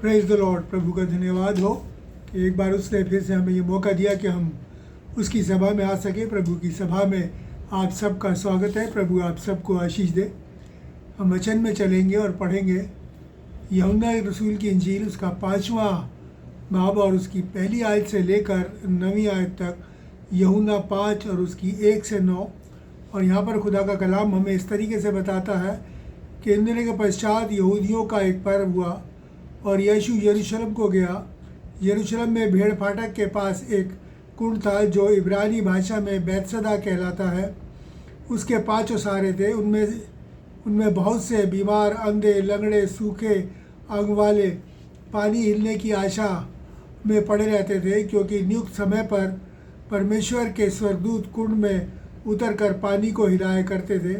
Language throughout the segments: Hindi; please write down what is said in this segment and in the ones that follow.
Praise the Lord. प्रभु का धन्यवाद हो कि एक बार उसने फिर से हमें ये मौका दिया कि हम उसकी सभा में आ सके। प्रभु की सभा में आप सबका स्वागत है। प्रभु आप सबको आशीष दे। हम वचन में चलेंगे और पढ़ेंगे यूहन्ना रसूल की इंजील, उसका 5वां बाब और उसकी पहली आयत से लेकर 9वीं आयत तक। यूहन्ना 5 और उसकी 1 से 9। और यहाँ पर खुदा का कलाम हमें इस तरीके से बताता है कि इन दिनों के पश्चात यहूदियों का एक पर्व हुआ और यीशु यरूशलेम को गया। यरूशलेम में भेड़ फाटक के पास एक कुंड था जो इब्रानी भाषा में बैतसदा कहलाता है। उसके 5 ओसारे थे। उनमें बहुत से बीमार, अंधे, लंगड़े, सूखे अंग वाले पानी हिलने की आशा में पड़े रहते थे, क्योंकि नियुक्त समय पर परमेश्वर के स्वर्गदूत कुंड में उतरकर पानी को हिलाया करते थे।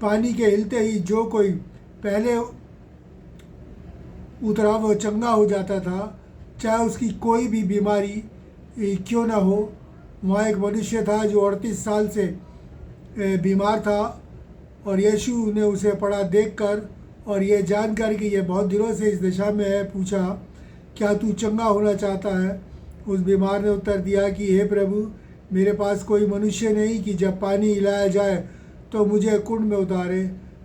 पानी के हिलते ही जो कोई पहले उतरा वो चंगा हो जाता था, चाहे उसकी कोई भी बीमारी क्यों ना हो। वहाँ एक मनुष्य था जो 38 साल से बीमार था और यीशु ने उसे पड़ा देखकर और ये जानकर कि ये बहुत दिनों से इस दशा में है, पूछा, क्या तू चंगा होना चाहता है? उस बीमार ने उत्तर दिया कि हे प्रभु, मेरे पास कोई मनुष्य नहीं कि जब पानी हिलाया जाए तो मुझे कुंड में उतारे,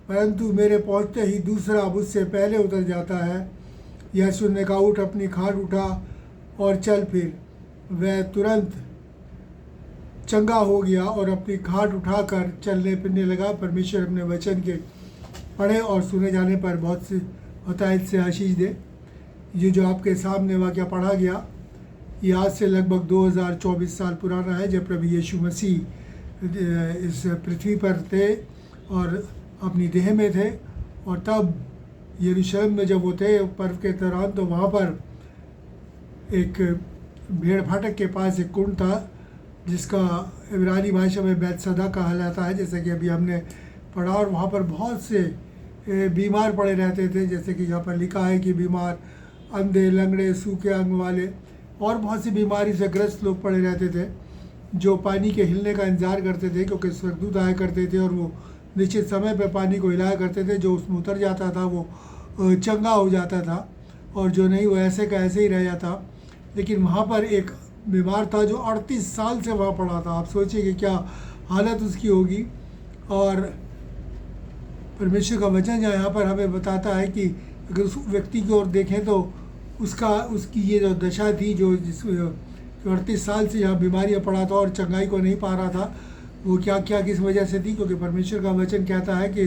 परंतु मेरे पहुँचते ही दूसरा मुझसे पहले उतर जाता है। यीशु ने कहा, उठ, अपनी खाट उठा और चल। फिर वह तुरंत चंगा हो गया और अपनी खाट उठाकर चलने फिरने लगा। परमेश्वर अपने वचन के पढ़े और सुने जाने पर बहुत से हतायत से आशीष दे। ये जो आपके सामने वाक़या पढ़ा गया, ये आज से लगभग 2024 साल पुराना है, जब प्रभु यीशु मसीह इस पृथ्वी पर थे और अपनी देह में थे। और तब यरूशलेम में जब वो थे पर्व के दौरान, तो वहाँ पर एक भेड़ फाटक के पास एक कुंड था जिसका इब्रानी भाषा में बैतसदा कहा जाता है, जैसे कि अभी हमने पढ़ा। और वहाँ पर बहुत से बीमार पड़े रहते थे, जैसे कि यहाँ पर लिखा है कि बीमार, अंधे, लंगड़े, सूखे अंग वाले और बहुत सी बीमारी से ग्रस्त लोग पड़े रहते थे, जो पानी के हिलने का इंतज़ार करते थे, क्योंकि स्वर्गदूत आया करते थे और वो निश्चित समय पर पानी को हिलाया करते थे। जो उसमें उतर जाता था वो चंगा हो जाता था और जो नहीं वो ऐसे का ऐसे ही रह जाता। लेकिन वहाँ पर एक बीमार था जो 38 साल से वहाँ पड़ा था। आप सोचिए कि क्या हालत उसकी होगी। और परमेश्वर का वचन यहाँ पर हमें बताता है कि अगर उस व्यक्ति की ओर देखें तो उसकी ये जो दशा थी, जो 38 साल से यहाँ बीमारियाँ पड़ा था और चंगाई को नहीं पा रहा था, वो क्या क्या किस वजह से थी। क्योंकि परमेश्वर का वचन कहता है कि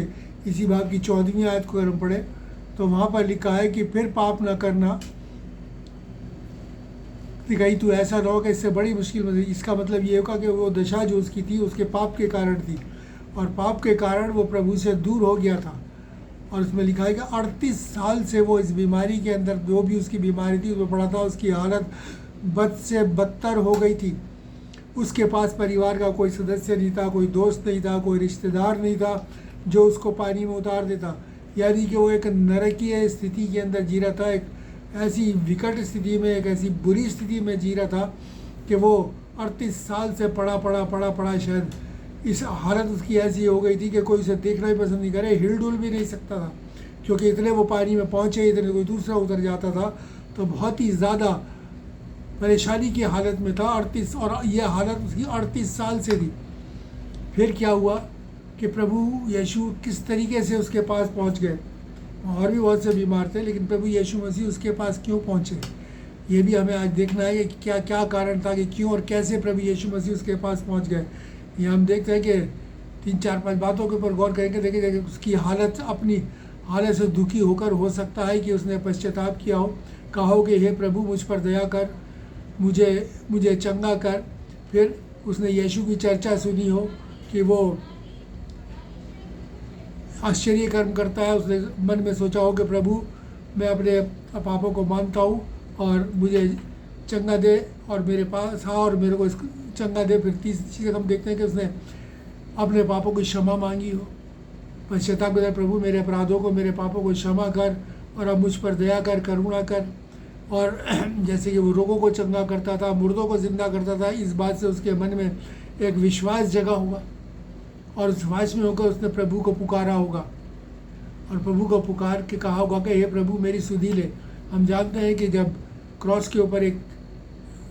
इसी बाब की 14वीं आयत को अगर हम पढ़े तो वहाँ पर लिखा है कि फिर पाप न करना, कहीं तो ऐसा ना हो कि इससे बड़ी मुश्किल में। इसका मतलब ये होगा कि वो दशा जो उसकी थी उसके पाप के कारण थी और पाप के कारण वो प्रभु से दूर हो गया था। और उसमें लिखा है कि 38 साल से वो इस बीमारी के अंदर, जो भी उसकी बीमारी थी उसमें पड़ा था, उसकी हालत बद से बदतर हो गई थी। उसके पास परिवार का कोई सदस्य नहीं था, कोई दोस्त नहीं था, कोई रिश्तेदार नहीं था जो उसको पानी में उतार देता। यानी कि वो एक नरकीय स्थिति के अंदर जी रहा था, एक ऐसी विकट स्थिति में, एक ऐसी बुरी स्थिति में जी रहा था कि वो 38 साल से पड़ा शायद इस हालत उसकी ऐसी हो गई थी कि कोई उसे देखना ही पसंद नहीं करे, हिल डुल भी नहीं सकता था, क्योंकि इतने वो पानी में पहुँचे, इतने कोई दूसरा उतर जाता था। तो बहुत ही ज़्यादा परेशानी की हालत में था 38, और यह हालत उसकी 38 साल से थी। फिर क्या हुआ कि प्रभु यीशु किस तरीके से उसके पास पहुँच गए। और भी बहुत से बीमार थे, लेकिन प्रभु यीशु मसीह उसके पास क्यों पहुँचे, ये भी हमें आज देखना है कि क्या क्या कारण था कि क्यों और कैसे प्रभु यीशु मसीह उसके पास पहुँच गए। ये हम देखते हैं कि 3, 4, 5 बातों के ऊपर गौर करेंगे। देखेंगे उसकी हालत, अपनी हालत से दुखी होकर हो सकता है कि उसने पश्चाताप किया हो, कहा हो कि हे प्रभु मुझ पर दया कर, मुझे चंगा कर। फिर उसने यीशु की चर्चा सुनी हो कि वो आश्चर्य कर्म करता है। उसने मन में सोचा हो कि प्रभु मैं अपने पापों को मानता हूँ और मुझे चंगा दे और मेरे पास और मेरे को इसको चंगा दे। फिर तीसरी चीज़ हम देखते हैं कि उसने अपने पापों की क्षमा मांगी हो, पश्चाताप कर, प्रभु मेरे अपराधों को, मेरे पापों को क्षमा कर और अब मुझ पर दया कर, करुणा कर। और जैसे कि वो रोगों को चंगा करता था, मुर्दों को जिंदा करता था, इस बात से उसके मन में एक विश्वास जगा होगा और उस विश्वास में होकर उसने प्रभु को पुकारा होगा और प्रभु को पुकार के कहा होगा कि हे प्रभु मेरी सुधि ले, हम जानते हैं कि जब क्रॉस के ऊपर एक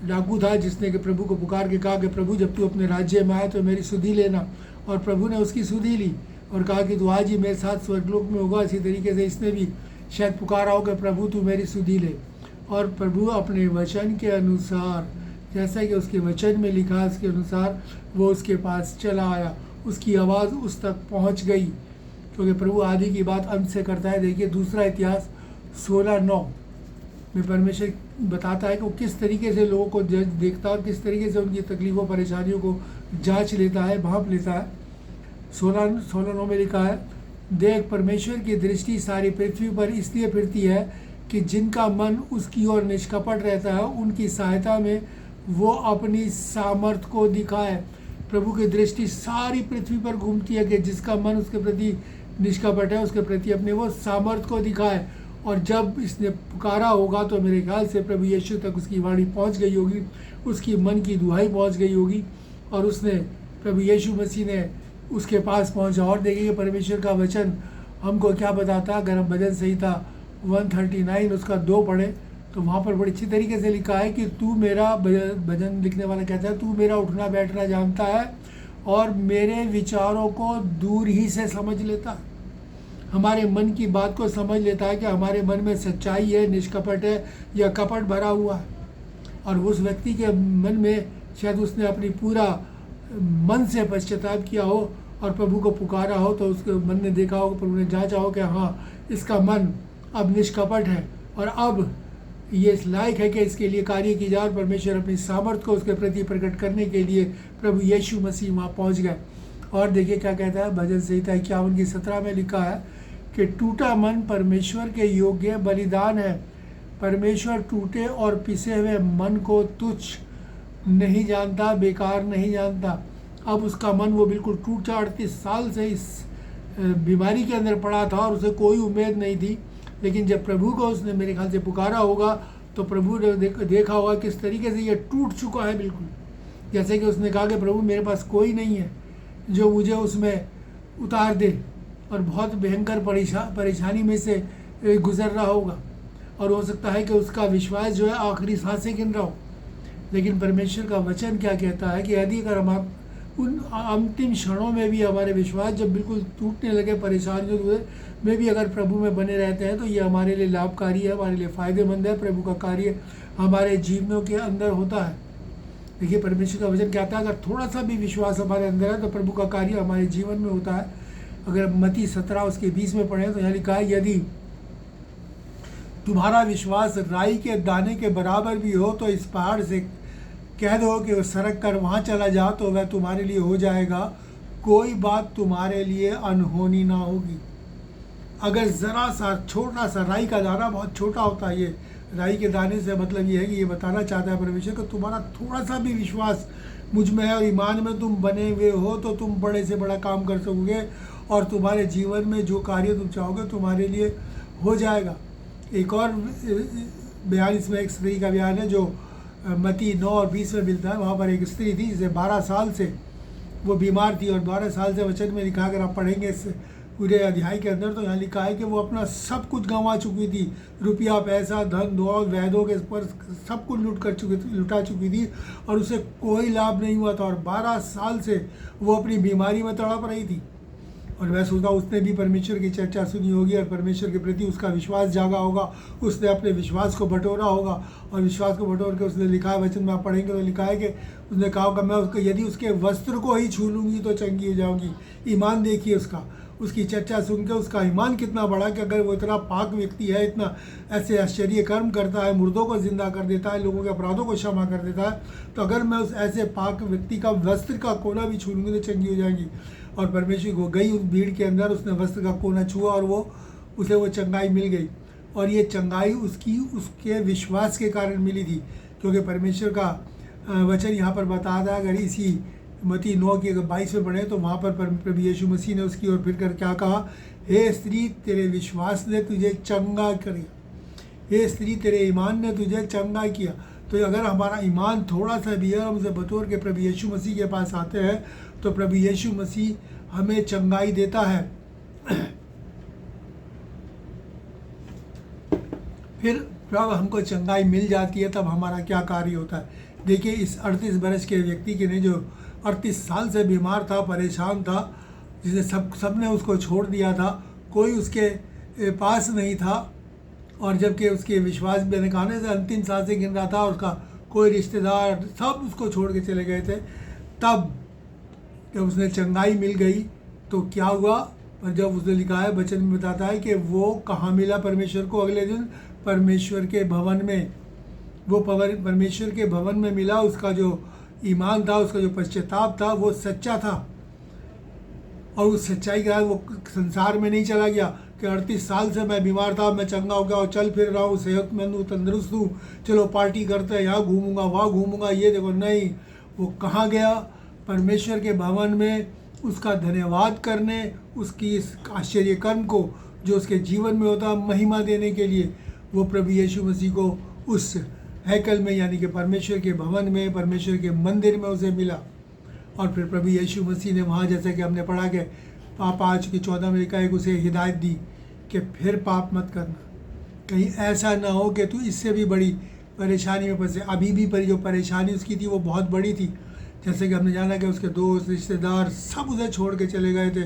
डाकू था जिसने कि प्रभु को पुकार के कहा कि प्रभु जब तू अपने राज्य में आए तो मेरी सुधि लेना, और प्रभु ने उसकी सुधि ली और कहा कि तू आज ही मेरे साथ स्वर्गलोक में होगा। इसी तरीके से इसने भी शायद पुकारा हो कि प्रभु तू मेरी सुधि ले, और प्रभु अपने वचन के अनुसार, जैसा कि उसके वचन में लिखा है उसके अनुसार वो उसके पास चला आया, उसकी आवाज़ उस तक पहुंच गई, क्योंकि प्रभु आदि की बात अंत से करता है। देखिए दूसरा इतिहास 16:9 में परमेश्वर बताता है कि वो किस तरीके से लोगों को देखता है और किस तरीके से उनकी तकलीफ़ों परेशानियों को जांच लेता है, भांप लेता है। 16:9 में लिखा है, देख परमेश्वर की दृष्टि सारी पृथ्वी पर इसलिए फिरती है कि जिनका मन उसकी ओर निष्कपट रहता है, उनकी सहायता में वो अपनी सामर्थ को दिखाए। प्रभु की दृष्टि सारी पृथ्वी पर घूमती है कि जिसका मन उसके प्रति निष्कपट है, उसके प्रति अपने वो सामर्थ को दिखाए। और जब इसने पुकारा होगा तो मेरे ख्याल से प्रभु यीशु तक उसकी वाणी पहुंच गई होगी, उसकी मन की दुहाई पहुंच गई होगी, और उसने प्रभु यीशु मसीह ने उसके पास पहुंचा। और देखिए परमेश्वर का वचन हमको क्या बताता है। अगर हम भजन संहिता 139 उसका 2 पढ़े तो वहाँ पर बड़ी अच्छी तरीके से लिखा है कि तू मेरा, भजन लिखने वाला कहता है, तू मेरा उठना बैठना जानता है और मेरे विचारों को दूर ही से समझ लेता है। हमारे मन की बात को समझ लेता है कि हमारे मन में सच्चाई है, निष्कपट है या कपट भरा हुआ है। और उस व्यक्ति के मन में शायद उसने अपनी पूरा मन से पश्चाताप किया हो और प्रभु को पुकारा हो, तो उसके मन ने देखा हो, प्रभु ने जांचा हो कि हाँ इसका मन अब निष्कपट है और अब ये इस लायक है कि इसके लिए कार्य की जाए। और परमेश्वर अपनी सामर्थ को उसके प्रति प्रकट करने के लिए प्रभु यीशु मसीह वहाँ पहुँच गए। और देखिए क्या कहता है भजन संहिता 51:17 में लिखा है कि टूटा मन परमेश्वर के योग्य बलिदान है, परमेश्वर टूटे और पिसे हुए मन को तुच्छ नहीं जानता, बेकार नहीं जानता। अब उसका मन वो बिल्कुल टूटा, 38 साल से इस बीमारी के अंदर पड़ा था और उसे कोई उम्मीद नहीं थी। लेकिन जब प्रभु को उसने मेरे ख्याल से पुकारा होगा तो प्रभु ने देखा होगा किस तरीके से ये टूट चुका है बिल्कुल। जैसे कि उसने कहा कि प्रभु मेरे पास कोई नहीं है जो मुझे उसमें उतार दे, और बहुत भयंकर परेशानी में से गुजर रहा होगा, और हो सकता है कि उसका विश्वास जो है आखिरी सांसें गिन रहा हो। लेकिन परमेश्वर का वचन क्या कहता है कि यदि अगर हम उन अंतिम क्षणों में भी हमारे विश्वास जब बिल्कुल टूटने लगे, परेशानियों में भी अगर प्रभु में बने रहते हैं तो ये हमारे लिए लाभकारी है, हमारे लिए फ़ायदेमंद है। प्रभु का कार्य हमारे जीवनों के अंदर होता है। देखिए परमेश्वर का वचन कहता है अगर थोड़ा सा भी विश्वास हमारे अंदर है तो प्रभु का कार्य हमारे जीवन में होता है। अगर मत्ती 17 उसके 20 में पढ़ें तो यहाँ लिखा है, यदि तुम्हारा विश्वास राई के दाने के बराबर भी हो तो इस पहाड़ से कह दो कि वो सड़क कर वहाँ चला जा तो वह तुम्हारे लिए हो जाएगा, कोई बात तुम्हारे लिए अनहोनी ना होगी। अगर ज़रा सा छोटा सा राई का दाना, बहुत छोटा होता है ये, राई के दाने से मतलब ये है कि ये बताना चाहता है परमेश्वर कि तुम्हारा थोड़ा सा भी विश्वास मुझ में है और ईमान में तुम बने हुए हो तो तुम बड़े से बड़ा काम कर सकोगे और तुम्हारे जीवन में जो कार्य तुम चाहोगे तुम्हारे लिए हो जाएगा। एक और बयान इसमें एक स्त्री का बयान है जो मत्ती 9 और 20 में मिलता है। वहाँ पर एक स्त्री थी जिसे 12 साल से वो बीमार थी और 12 साल से वचन में लिखा, अगर आप पढ़ेंगे इस पूरे अध्याय के अंदर तो यहाँ लिखा है कि वो अपना सब कुछ गंवा चुकी थी, रुपया पैसा धन दौलत वैद्यों के पर सब कुछ लुटा चुकी थी और उसे कोई लाभ नहीं हुआ था और 12 साल से वो अपनी बीमारी में तड़प रही थी। और मैं सोचता हूँ उसने भी परमेश्वर की चर्चा सुनी होगी और परमेश्वर के प्रति उसका विश्वास जागा होगा, उसने अपने विश्वास को बटोरा होगा और विश्वास को बटोर के उसने लिखा है, वचन में आप पढ़ेंगे तो लिखा है कि उसने कहा होगा मैं उसको यदि उसके वस्त्र को ही छू लूँगी तो चंगी हो जाऊँगी। ईमान देखिए उसका, उसकी चर्चा सुन के उसका ईमान कितना बड़ा कि अगर वो इतना पाक व्यक्ति है, इतना ऐसे आश्चर्य कर्म करता है, मुर्दों को जिंदा कर देता है, लोगों के अपराधों को क्षमा कर देता है, तो अगर मैं उस ऐसे पाक व्यक्ति का वस्त्र का कोना भी छू लूँगी तो चंगी हो जाएगी। और परमेश्वर को गई उस भीड़ के अंदर, उसने वस्त्र का कोना छुआ और उसे वो चंगाई मिल गई। और ये चंगाई उसके विश्वास के कारण मिली थी, क्योंकि परमेश्वर का वचन यहाँ पर बता था। अगर इसी मत्ती 9 की अगर 22 में पढ़े तो वहाँ पर प्रभु यीशु मसीह ने उसकी ओर फिर कर क्या कहा, हे स्त्री तेरे विश्वास ने तुझे चंगा किया, हे स्त्री तेरे ईमान ने तुझे चंगा किया। तो अगर हमारा ईमान थोड़ा सा भी है, हम उसे बतौर के प्रभु यीशु मसीह के पास आते हैं तो प्रभु यीशु मसीह हमें चंगाई देता है। फिर जब हमको चंगाई मिल जाती है तब हमारा क्या कार्य होता है। देखिए इस 38 बरस के व्यक्ति के ने जो 38 साल से बीमार था, परेशान था, जिसे सबने उसको छोड़ दिया था, कोई उसके पास नहीं था, और जबकि उसके विश्वास मैंने कहने से अंतिम सांसें गिन रहा था, उसका कोई रिश्तेदार सब उसको छोड़ के चले गए थे। तब जब उसने चंगाई मिल गई तो क्या हुआ, पर जब उसने लिखा है वचन में बताता है कि वो कहाँ मिला परमेश्वर को, अगले दिन परमेश्वर के भवन में। वो परमेश्वर के भवन में मिला। उसका जो ईमान था, उसका जो पश्चाताप था, वो सच्चा था, और उस सच्चाई के साथ वो संसार में नहीं चला गया कि 38 साल से मैं बीमार था, मैं चंगा हो गया और चल फिर रहा हूँ, सेहतमंद हूँ, तंदुरुस्त हूँ, चलो पार्टी करते हैं, यहाँ घूमूंगा वहाँ घूमूंगा, ये देखो। नहीं, वो कहाँ गया, परमेश्वर के भवन में उसका धन्यवाद करने, उसकी इस आश्चर्य कर्म को जो उसके जीवन में होता महिमा देने के लिए वो प्रभु यीशु मसीह को उस हैकल में, यानी कि परमेश्वर के भवन में, परमेश्वर के मंदिर में उसे मिला। और फिर प्रभु यीशु मसीह ने वहाँ, जैसे कि हमने पढ़ा कि पाप आज की 14 में लिखा है, उसे हिदायत दी कि फिर पाप मत करना, कहीं ऐसा ना हो कि तू इससे भी बड़ी परेशानी में फंसे। अभी भी जो परेशानी उसकी थी वो बहुत बड़ी थी। जैसे कि हमने जाना कि उसके दोस्त रिश्तेदार सब उसे छोड़ के चले गए थे,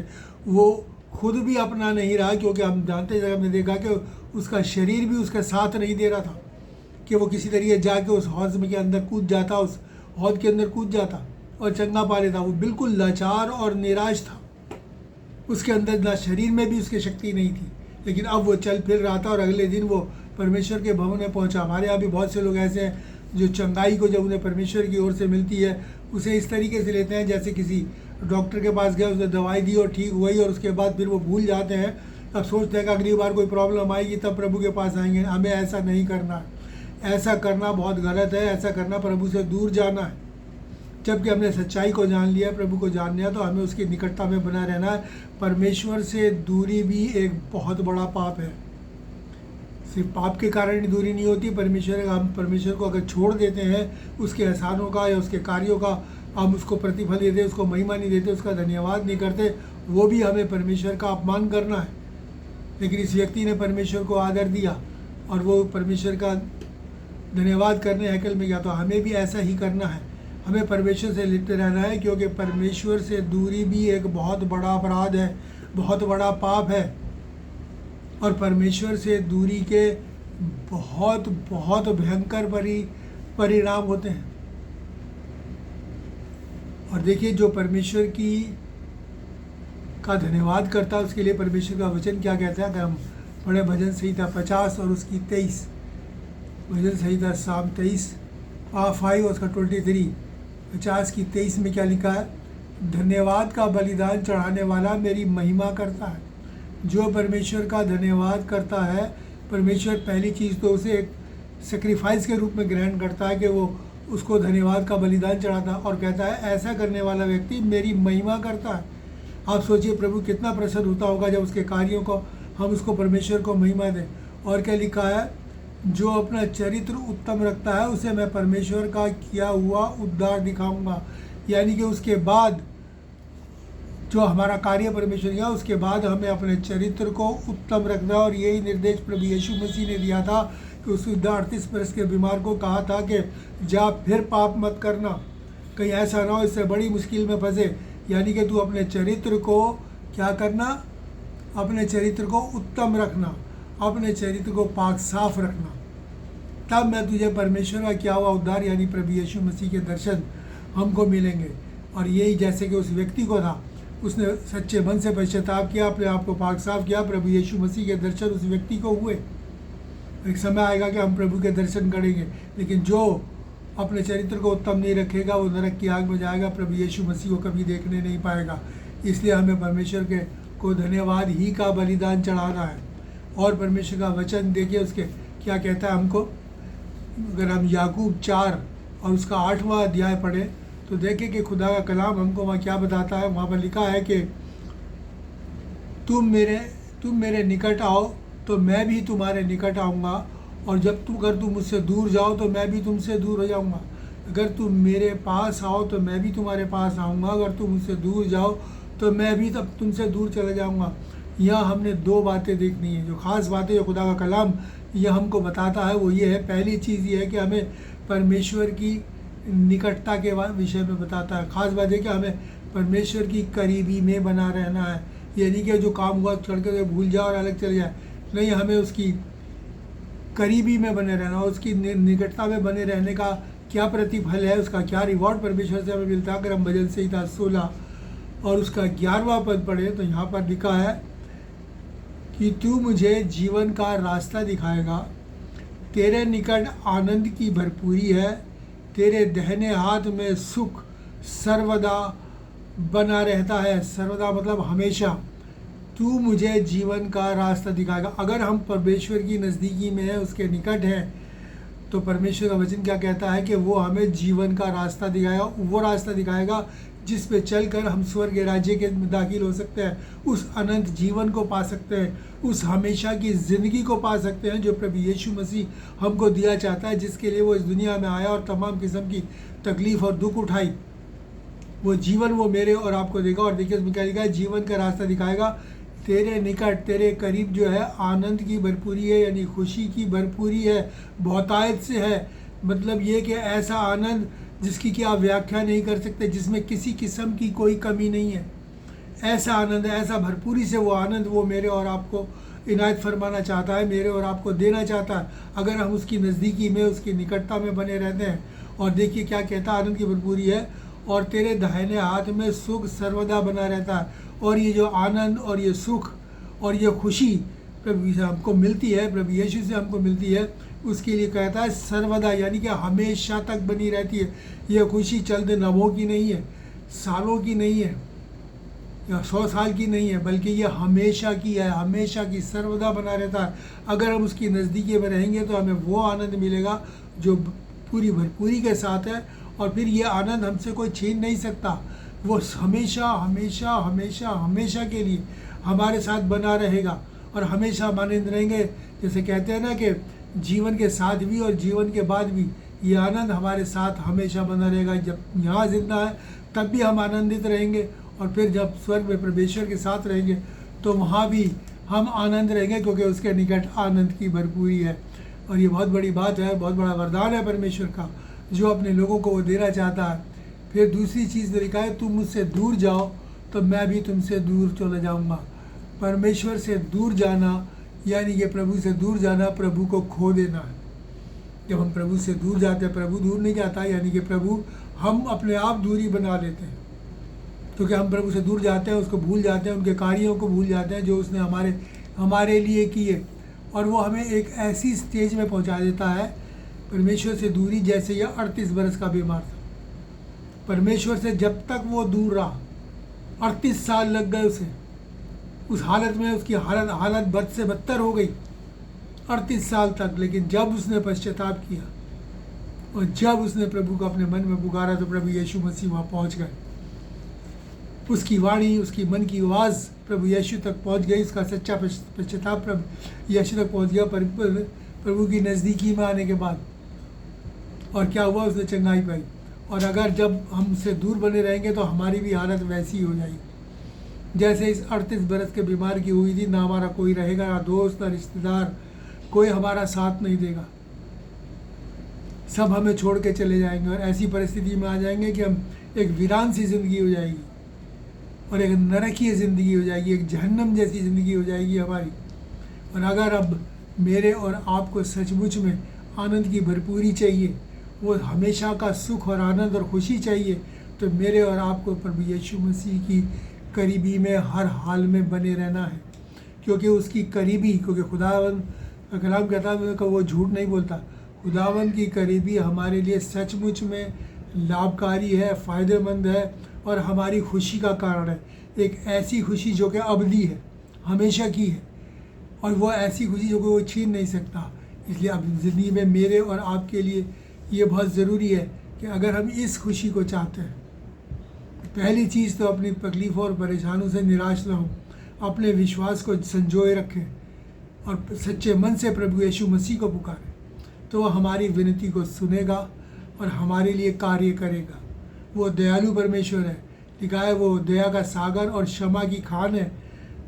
वो खुद भी अपना नहीं रहा, क्योंकि हम जानते हैं, हमने देखा कि उसका शरीर भी उसका साथ नहीं दे रहा था कि वो किसी तरीके जाके उस हौज के अंदर कूद जाता, उस हौज के अंदर कूद जाता और चंगा पा लेता। वो बिल्कुल लाचार और निराश था, उसके अंदर ना शरीर में भी उसकी शक्ति नहीं थी, लेकिन अब वो चल फिर रहा था और अगले दिन वो परमेश्वर के भवन में पहुंचा। हमारे यहाँ भी बहुत से लोग ऐसे हैं जो चंगाई को जब उन्हें परमेश्वर की ओर से मिलती है उसे इस तरीके से लेते हैं जैसे किसी डॉक्टर के पास गए, उसने दवाई दी और ठीक हुई, और उसके बाद फिर वो भूल जाते हैं। अब सोचते हैं कि अगली बार कोई प्रॉब्लम आएगी तब प्रभु के पास आएंगे। हमें ऐसा नहीं करना है, ऐसा करना बहुत गलत है, ऐसा करना प्रभु से दूर जाना है। जबकि हमने सच्चाई को जान लिया, प्रभु को जान लिया, तो हमें उसकी निकटता में बना रहना है। परमेश्वर से दूरी भी एक बहुत बड़ा पाप है। सिर्फ पाप के कारण ही दूरी नहीं होती, हम परमेश्वर को अगर छोड़ देते हैं, उसके एहसानों का या उसके कार्यों का हम उसको प्रतिफल देते, उसको महिमा नहीं देते, उसका धन्यवाद नहीं करते, वो भी हमें परमेश्वर का अपमान करना है। लेकिन इस व्यक्ति ने परमेश्वर को आदर दिया और वो परमेश्वर का धन्यवाद करने हैकल में गया। तो हमें भी ऐसा ही करना है, हमें परमेश्वर से लिपटे रहना है, क्योंकि परमेश्वर से दूरी भी एक बहुत बड़ा अपराध है, बहुत बड़ा पाप है। और परमेश्वर से दूरी के बहुत बहुत भयंकर परिणाम होते हैं। और देखिए, जो परमेश्वर का धन्यवाद करता है उसके लिए परमेश्वर का वचन क्या कहता है। अगर हम पढ़े भजन संहिता 50 और उसकी 23, भजन संहिता साम 23 5 और उसका 23, 50 की 23 में क्या लिखा है, धन्यवाद का बलिदान चढ़ाने वाला मेरी महिमा करता है। जो परमेश्वर का धन्यवाद करता है, परमेश्वर पहली चीज़ तो उसे एक सेक्रीफाइस के रूप में ग्रहण करता है कि वो उसको धन्यवाद का बलिदान चढ़ाता है, और कहता है ऐसा करने वाला व्यक्ति मेरी महिमा करता है। आप सोचिए प्रभु कितना प्रसन्न होता होगा जब उसके कार्यों को हम उसको परमेश्वर को महिमा दें। और क्या लिखा है, जो अपना चरित्र उत्तम रखता है उसे मैं परमेश्वर का किया हुआ उद्धार दिखाऊंगा। यानी कि उसके बाद जो हमारा कार्य परमेश्वर किया, उसके बाद हमें अपने चरित्र को उत्तम रखना। और यही निर्देश प्रभु यीशु मसीह ने दिया था कि उस 38 वर्ष के बीमार को कहा था कि जा फिर पाप मत करना, कहीं ऐसा ना हो इससे बड़ी मुश्किल में फंसे। यानी कि तू अपने चरित्र को क्या करना, अपने चरित्र को उत्तम रखना, अपने चरित्र को पाक साफ रखना, तब मैं तुझे परमेश्वर का किया हुआ उद्धार यानी प्रभु यीशु मसीह के दर्शन हमको मिलेंगे। और यही जैसे कि उस व्यक्ति को था, उसने सच्चे मन से पश्चाताप किया, अपने आप को पाक साफ किया, प्रभु यीशु मसीह के दर्शन उस व्यक्ति को हुए। एक समय आएगा कि हम प्रभु के दर्शन करेंगे, लेकिन जो अपने चरित्र को उत्तम नहीं रखेगा वो नरक की आग में जाएगा, प्रभु यीशु मसीह को कभी देखने नहीं पाएगा। इसलिए हमें परमेश्वर को धन्यवाद ही का बलिदान चढ़ाना है। और परमेश्वर का वचन देखिए उसके क्या कहता है हमको। अगर हम याकूब 4 और उसका 8वां अध्याय पढ़ें तो देखें कि खुदा का कलाम हमको वहाँ क्या बताता है। वहाँ पर लिखा है कि तुम मेरे निकट आओ तो मैं भी तुम्हारे निकट आऊँगा, और जब अगर तुम मुझसे दूर जाओ तो मैं भी तुमसे दूर हो जाऊँगा। अगर तुम मेरे पास आओ तो मैं भी तुम्हारे पास आऊँगा, अगर तुम मुझसे दूर जाओ तो मैं भी तब तुमसे दूर चला जाऊँगा। यहाँ हमने 2 बातें देखनी है, जो ख़ास बातें जो खुदा का कलाम ये हमको बताता है वो ये है, पहली चीज़ ये है कि हमें परमेश्वर की निकटता के विषय में बताता है। ख़ास बात है कि हमें परमेश्वर की करीबी में बना रहना है। ये नहीं कि जो काम हुआ छोड़ के भूल जाए और अलग चले जाए, नहीं, हमें उसकी करीबी में बने रहना, उसकी निकटता में बने रहने का क्या प्रतिफल है, उसका क्या रिवॉर्ड परमेश्वर से हमें मिलता है। अगर हम भजन संहिता 16 और उसका 11वां पद पढ़े तो यहाँ पर लिखा है कि तू मुझे जीवन का रास्ता दिखाएगा, तेरे निकट आनंद की भरपूरी है, तेरे दाहिने हाथ में सुख सर्वदा बना रहता है। सर्वदा मतलब हमेशा। तू मुझे जीवन का रास्ता दिखाएगा। अगर हम परमेश्वर की नज़दीकी में हैं, उसके निकट हैं, तो परमेश्वर का वचन क्या कहता है कि वो हमें जीवन का रास्ता दिखाएगा। वो रास्ता दिखाएगा जिस पे चलकर हम स्वर्ग के राज्य के दाखिल हो सकते हैं, उस अनंत जीवन को पा सकते हैं, उस हमेशा की ज़िंदगी को पा सकते हैं जो प्रभु यीशु मसीह हमको दिया चाहता है, जिसके लिए वो इस दुनिया में आया और तमाम किस्म की तकलीफ़ और दुख उठाई। वो जीवन वो मेरे और आपको देगा। और देखिए उसमें क्या लिखा है, जीवन का रास्ता दिखाएगा, तेरे निकट, तेरे करीब जो है आनंद की भरपूरी है, यानी खुशी की भरपूरी है, बहुतायत से है। मतलब ये कि ऐसा आनंद जिसकी कि आप व्याख्या नहीं कर सकते, जिसमें किसी किस्म की कोई कमी नहीं है। ऐसा आनंद है, ऐसा भरपूरी से वो आनंद वो मेरे और आपको इनायत फरमाना चाहता है, मेरे और आपको देना चाहता है, अगर हम उसकी नज़दीकी में, उसकी निकटता में बने रहते हैं। और देखिए क्या कहता है, आनंद की भरपूरी है और तेरे दाहिने हाथ में सुख सर्वदा बना रहता है। और ये जो आनंद और ये सुख और ये खुशी प्रभु से हमको मिलती है, प्रभु यीशु से हमको मिलती है, उसके लिए कहता है सर्वदा, यानी कि हमेशा तक बनी रहती है। ये खुशी चंद नवों की नहीं है, सालों की नहीं है या 100 साल की नहीं है, बल्कि ये हमेशा की है, हमेशा की, सर्वदा बना रहता है। अगर हम उसकी नज़दीकी में रहेंगे तो हमें वो आनंद मिलेगा जो पूरी भरपूरी के साथ है। और फिर ये आनंद हमसे कोई छीन नहीं सकता। वो हमेशा हमेशा हमेशा हमेशा के लिए हमारे साथ बना रहेगा और हमेशा हम आनंद रहेंगे। जैसे कहते हैं ना कि जीवन के साथ भी और जीवन के बाद भी ये आनंद हमारे साथ हमेशा बना रहेगा। जब यहाँ जिंदा है तब भी हम आनंदित रहेंगे, और फिर जब स्वर्ग में परमेश्वर के साथ रहेंगे तो वहाँ भी हम आनंद रहेंगे, क्योंकि उसके निकट आनंद की भरपूरी है। और ये बहुत बड़ी बात है, बहुत बड़ा वरदान है परमेश्वर का, जो अपने लोगों को वो देना चाहता है। फिर दूसरी चीज़ लिखा है, तुम मुझसे दूर जाओ तो मैं भी तुमसे दूर चला जाऊंगा। परमेश्वर से दूर जाना यानी कि प्रभु से दूर जाना, प्रभु को खो देना है। जब हम प्रभु से दूर जाते हैं, प्रभु दूर नहीं जाता, यानी कि प्रभु, हम अपने आप दूरी बना लेते हैं, क्योंकि हम प्रभु से दूर जाते हैं, उसको भूल जाते हैं, उनके कार्यों को भूल जाते हैं जो उसने हमारे लिए किए। और वो हमें एक ऐसी स्टेज में पहुंचा देता है परमेश्वर से दूरी, जैसे यह 38 बरस का बीमार था। परमेश्वर से जब तक वो दूर रहा, 38 साल लग गए उसे, उस हालत में उसकी हालत बद से बदतर हो गई 38 साल तक। लेकिन जब उसने पश्चाताप किया और जब उसने प्रभु को अपने मन में पुकारा तो प्रभु यीशु मसीह वहाँ पहुँच गए। उसकी वाणी, उसकी मन की आवाज़ प्रभु यीशु तक पहुँच गई। उसका सच्चा पश्चाताप प्रभु यीशु तक पहुँच गया प्रभु की नज़दीकी में आने के बाद। और क्या हुआ, उसने चंगाई पाई। और अगर जब हमसे दूर बने रहेंगे तो हमारी भी हालत वैसी ही हो जाएगी जैसे इस 38 बरस के बीमार की हुई थी। ना हमारा कोई रहेगा, ना दोस्त, ना रिश्तेदार, कोई हमारा साथ नहीं देगा, सब हमें छोड़ के चले जाएंगे। और ऐसी परिस्थिति में आ जाएंगे कि हम एक वीरान सी ज़िंदगी हो जाएगी और एक नरकीय ज़िंदगी हो जाएगी, एक जहन्नम जैसी ज़िंदगी हो जाएगी हमारी। और अगर अब मेरे और आपको सचमुच में आनंद की भरपूरी चाहिए, वो हमेशा का सुख और आनंद और खुशी चाहिए, तो मेरे और आपको प्रभु यीशु मसीह की करीबी में हर हाल में बने रहना है। क्योंकि उसकी करीबी, क्योंकि खुदावंद का कलाम कहता है कि वो झूठ नहीं बोलता, खुदावंद की करीबी हमारे लिए सचमुच में लाभकारी है, फ़ायदेमंद है और हमारी खुशी का कारण है। एक ऐसी खुशी जो कि अबदी है, हमेशा की है, और वो ऐसी खुशी जो कि वो छीन नहीं सकता। इसलिए अब ज़िंदगी में मेरे और आपके लिए ये बहुत ज़रूरी है कि अगर हम इस खुशी को चाहते हैं, पहली चीज़ तो अपनी तकलीफ़ों और परेशानियों से निराश ना हो, अपने विश्वास को संजोए रखें और सच्चे मन से प्रभु यीशु मसीह को पुकारें, तो वह हमारी विनती को सुनेगा और हमारे लिए कार्य करेगा। वो दयालु परमेश्वर है, लिखा है वो दया का सागर और क्षमा की खान है।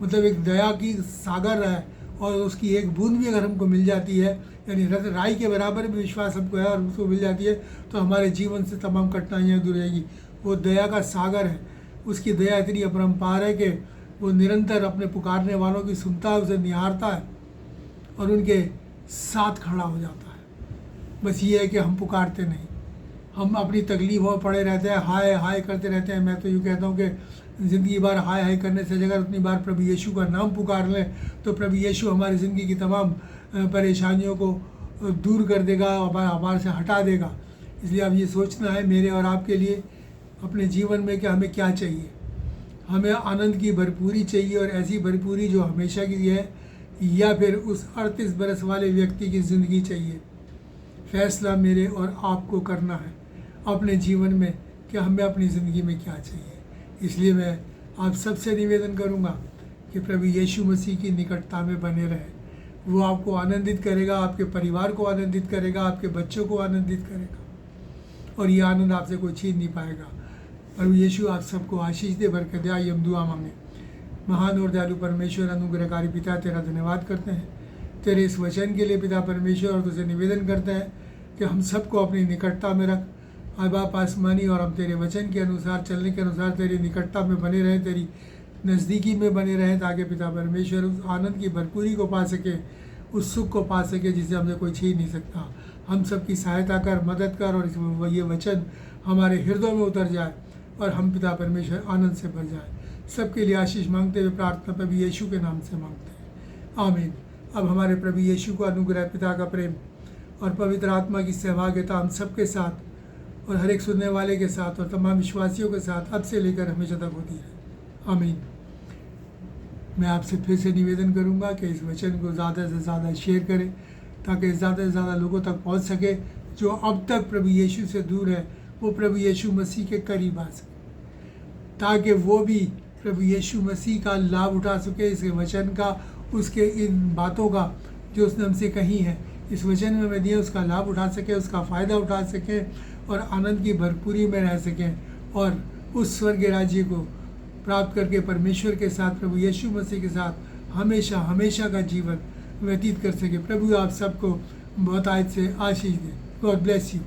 मतलब एक दया की सागर है और उसकी एक बूंद भी अगर हमको मिल जाती है, यानी राई के बराबर भी विश्वास हमको है और उसको मिल जाती है, तो हमारे जीवन से तमाम कठिनाइयाँ दूर रहेगी। वो दया का सागर है, उसकी दया इतनी अपरंपार है कि वो निरंतर अपने पुकारने वालों की सुनता है, उसे निहारता है और उनके साथ खड़ा हो जाता है। बस ये है कि हम पुकारते नहीं, हम अपनी तकलीफ़ों में पड़े रहते हैं, हाय हाय करते रहते हैं। मैं तो यूँ कहता हूँ कि ज़िंदगी भर हाय हाय करने से जगह उतनी बार प्रभु यीशु का नाम पुकार लें तो प्रभु यीशु हमारी ज़िंदगी की तमाम परेशानियों को दूर कर देगा, हमारे से हटा देगा। इसलिए अब ये सोचना है मेरे और आपके लिए अपने जीवन में कि हमें क्या चाहिए। हमें आनंद की भरपूरी चाहिए, और ऐसी भरपूरी जो हमेशा की है, या फिर उस 38 बरस वाले व्यक्ति की ज़िंदगी चाहिए। फैसला मेरे और आपको करना है अपने जीवन में कि हमें अपनी ज़िंदगी में क्या चाहिए। इसलिए मैं आप सबसे निवेदन करूंगा कि प्रभु यीशु मसीह की निकटता में बने रहें। वो आपको आनंदित करेगा, आपके परिवार को आनंदित करेगा, आपके बच्चों को आनंदित करेगा, और ये आनंद आपसे कोई छीन नहीं पाएगा। प्रभु यीशु आप सबको आशीष दे, बरकत दे। आइए हम दुआ मांगे। महान और दयालु परमेश्वर, अनुग्रहकारी पिता, तेरा धन्यवाद करते हैं तेरे इस वचन के लिए पिता परमेश्वर, और तुझसे निवेदन करते हैं कि हम सबको अपनी निकटता में रख। बाप आसमानी, और हम तेरे वचन के अनुसार चलने के अनुसार तेरी निकटता में बने रहें, तेरी नज़दीकी में बने रहें, ताकि पिता परमेश्वर उस आनंद की भरपूरी को पा सके, उस सुख को पा सके जिसे हमसे कोई छीन नहीं सकता। हम सब की सहायता कर, मदद कर, और ये वचन हमारे हृदयों में उतर जाए और हम पिता परमेश्वर आनंद से भर जाए। सबके लिए आशीष मांगते हुए प्रार्थना प्रभु यीशु के नाम से मांगते हैं, आमीन। अब हमारे प्रभु यीशु को अनुग्रह, पिता का प्रेम और पवित्र आत्मा की सहभागिता हम सबके साथ और हर एक सुनने वाले के साथ और तमाम विश्वासियों के साथ अब से लेकर हमेशा तक होती है, आमीन। मैं आपसे फिर से निवेदन करूंगा कि इस वचन को ज़्यादा से ज़्यादा शेयर करें, ताकि ज़्यादा से ज़्यादा लोगों तक पहुंच सके। जो अब तक प्रभु यीशु से दूर है, वो प्रभु यीशु मसीह के करीब आ सके, ताकि वो भी प्रभु यीशु मसीह का लाभ उठा सके, इस वचन का, उसके इन बातों का जो उसने हमसे कही है, इस वचन में मैं दिया, उसका लाभ उठा सके, उसका फ़ायदा उठा सके, और आनंद की भरपूरी में रह सकें, और उस स्वर्ग राज्य को प्राप्त करके परमेश्वर के साथ, प्रभु यीशु मसीह के साथ हमेशा हमेशा का जीवन व्यतीत कर सके। प्रभु आप सबको बहुत आज से आशीष दे। God bless you.